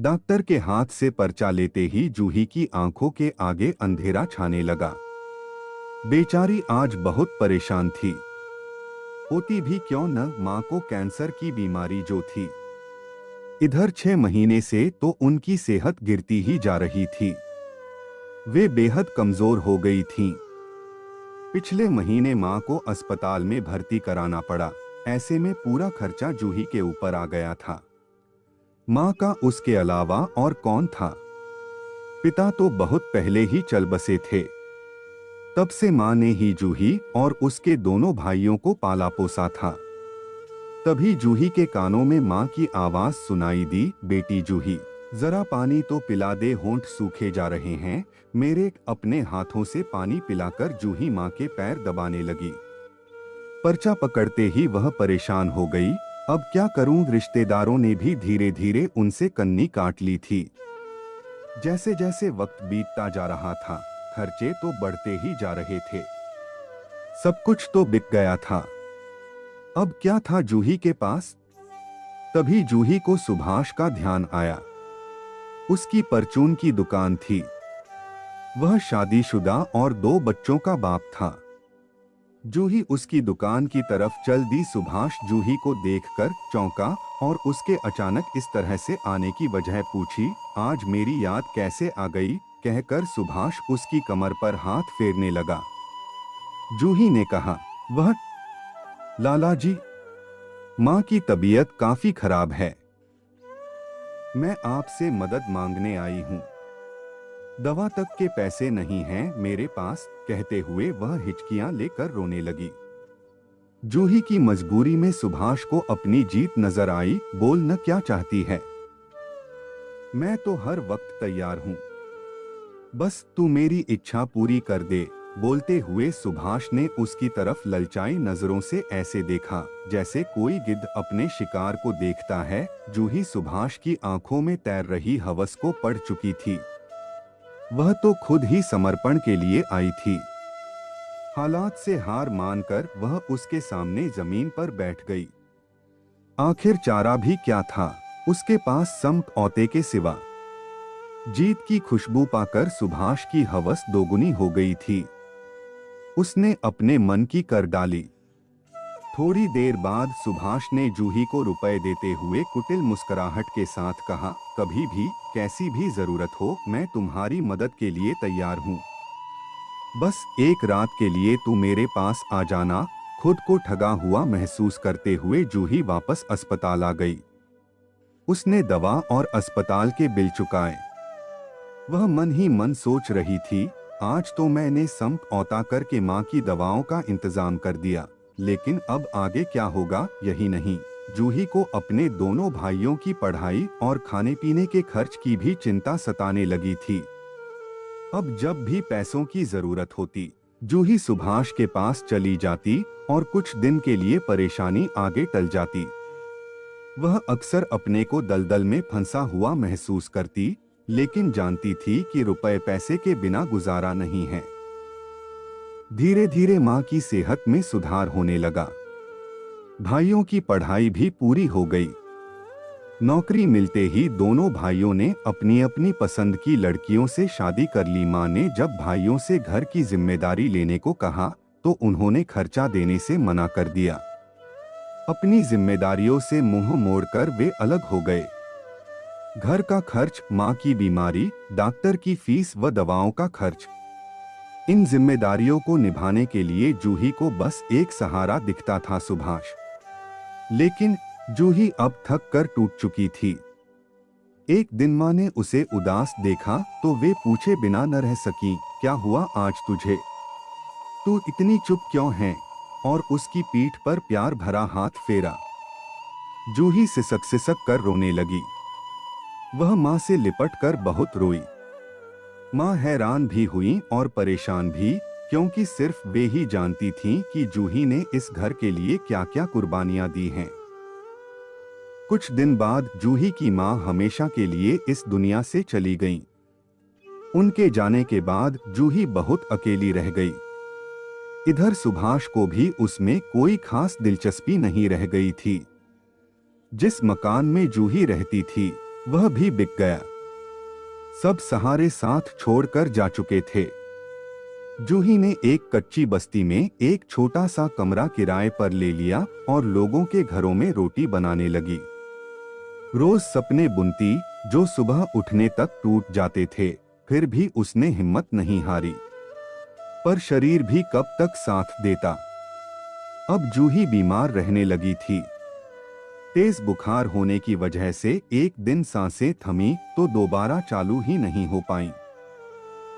Doctor के हाथ से पर्चा लेते ही जूही की आंखों के आगे अंधेरा छाने लगा। बेचारी आज बहुत परेशान थी। होती भी क्यों न, मां को कैंसर की बीमारी जो थी। इधर 6 महीने से तो उनकी सेहत गिरती ही जा रही थी। वे बेहद कमजोर हो गई थीं। पिछले महीने मां को अस्पताल में भर्ती कराना पड़ा। ऐसे में पूरा खर्चा जूही के ऊपर आ गया था। मां का उसके अलावा और कौन था। पिता तो बहुत पहले ही चल बसे थे। तब से मां ने ही जूही और उसके दोनों भाइयों को पाला पोसा था। तभी जूही के कानों में मां की आवाज सुनाई दी, बेटी जूही, जरा पानी तो पिला दे, होंठ सूखे जा रहे हैं मेरे। अपने हाथों से पानी पिलाकर जूही मां के पैर दबाने लगी। पर्चा पकड़ते ही वह परेशान हो गई। अब क्या करूं, रिश्तेदारों ने भी धीरे धीरे उनसे कन्नी काट ली थी। जैसे जैसे वक्त बीतता जा रहा था, खर्चे तो बढ़ते ही जा रहे थे। सब कुछ तो बिक गया था। अब क्या था जूही के पास। तभी जूही को सुभाष का ध्यान आया। उसकी परचून की दुकान थी। वह शादीशुदा और 2 बच्चों का बाप था। जूही उसकी दुकान की तरफ चल दी। सुभाष जूही को देखकर चौंका और उसके अचानक इस तरह से आने की वजह पूछी। आज मेरी याद कैसे आ गई, कहकर सुभाष उसकी कमर पर हाथ फेरने लगा। जूही ने कहा, वह लाला जी, मां की तबीयत काफी खराब है। मैं आपसे मदद मांगने आई हूं। दवा तक के पैसे नहीं हैं मेरे पास, कहते हुए वह हिचकियां लेकर रोने लगी। जूही की मजबूरी में सुभाष को अपनी जीत नजर आई। बोल न, क्या चाहती है। मैं तो हर वक्त तैयार हूं, बस तू मेरी इच्छा पूरी कर दे। बोलते हुए सुभाष ने उसकी तरफ ललचाई नजरों से ऐसे देखा जैसे कोई गिद्ध अपने शिकार को देखता है। जूही सुभाष की आंखों में तैर रही हवस को पढ़ चुकी थी। वह तो खुद ही समर्पण के लिए आई थी। हालात से हार मानकर वह उसके सामने जमीन पर बैठ गई। आखिर चारा भी क्या था उसके पास समझौते के सिवा। जीत की खुशबू पाकर सुभाष की हवस दोगुनी हो गई थी। उसने अपने मन की कर डाली। थोड़ी देर बाद सुभाष ने जूही को रुपए देते हुए कुटिल मुस्कुराहट के साथ कहा, कभी भी कैसी भी जरूरत हो मैं तुम्हारी मदद के लिए तैयार हूँ। बस एक रात के लिए तू मेरे पास आ जाना। खुद को ठगा हुआ महसूस करते हुए जूही वापस अस्पताल आ गई। उसने दवा और अस्पताल के बिल चुकाए। वह मन ही मन सोच रही थी, आज तो मैंने समझौता करके मां की दवाओं का इंतजाम कर दिया, लेकिन अब आगे क्या होगा यही नहीं। जूही को अपने दोनों भाइयों की पढ़ाई और खाने पीने के खर्च की भी चिंता सताने लगी थी। अब जब भी पैसों की जरूरत होती, जूही सुभाष के पास चली जाती और कुछ दिन के लिए परेशानी आगे टल जाती। वह अक्सर अपने को दलदल में फंसा हुआ महसूस करती, लेकिन जानती थी कि रुपए पैसे के बिना गुजारा नहीं है। धीरे धीरे मां की सेहत में सुधार होने लगा। भाइयों की पढ़ाई भी पूरी हो गई। नौकरी मिलते ही दोनों भाइयों ने अपनी अपनी पसंद की लड़कियों से शादी कर ली। मां ने जब भाइयों से घर की जिम्मेदारी लेने को कहा तो उन्होंने खर्चा देने से मना कर दिया। अपनी जिम्मेदारियों से मुंह मोड़कर वे अलग हो गए। घर का खर्च, मां की बीमारी, डॉक्टर की फीस व दवाओं का खर्च, इन जिम्मेदारियों को निभाने के लिए जूही को बस एक सहारा दिखता था, सुभाष। लेकिन जूही अब थक कर टूट चुकी थी। एक दिन मां ने उसे उदास देखा तो वे पूछे बिना न रह सकी, क्या हुआ आज तुझे, तू इतनी चुप क्यों है? और उसकी पीठ पर प्यार भरा हाथ फेरा। जूही सिसक कर रोने लगी। वह मां से लिपट कर बहुत रोई। मां हैरान भी हुई और परेशान भी, क्योंकि सिर्फ वे ही जानती थीं कि जूही ने इस घर के लिए क्या क्या कुर्बानियां दी हैं। कुछ दिन बाद जूही की मां हमेशा के लिए इस दुनिया से चली गईं। उनके जाने के बाद जूही बहुत अकेली रह गई। इधर सुभाष को भी उसमें कोई खास दिलचस्पी नहीं रह गई थी। जिस मकान में जूही रहती थी वह भी बिक गया। सब सहारे साथ छोड़कर जा चुके थे। जूही ने एक कच्ची बस्ती में एक छोटा सा कमरा किराए पर ले लिया और लोगों के घरों में रोटी बनाने लगी। रोज सपने बुनती जो सुबह उठने तक टूट जाते थे, फिर भी उसने हिम्मत नहीं हारी। पर शरीर भी कब तक साथ देता। अब जूही बीमार रहने लगी थी। तेज बुखार होने की वजह से एक दिन सांसें थमी तो दोबारा चालू ही नहीं हो पाईं।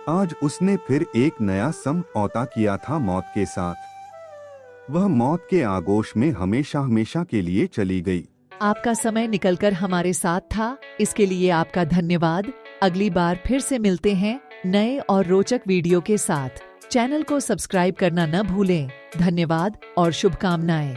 आज उसने फिर एक नया समझौता किया था मौत के साथ। वह मौत के आगोश में हमेशा हमेशा के लिए चली गई। आपका समय निकलकर हमारे साथ था, इसके लिए आपका धन्यवाद। अगली बार फिर से मिलते हैं नए और रोचक वीडियो के साथ। चैनल को सब्सक्राइब करना न भूलें। धन्यवाद और शुभकामनाएं।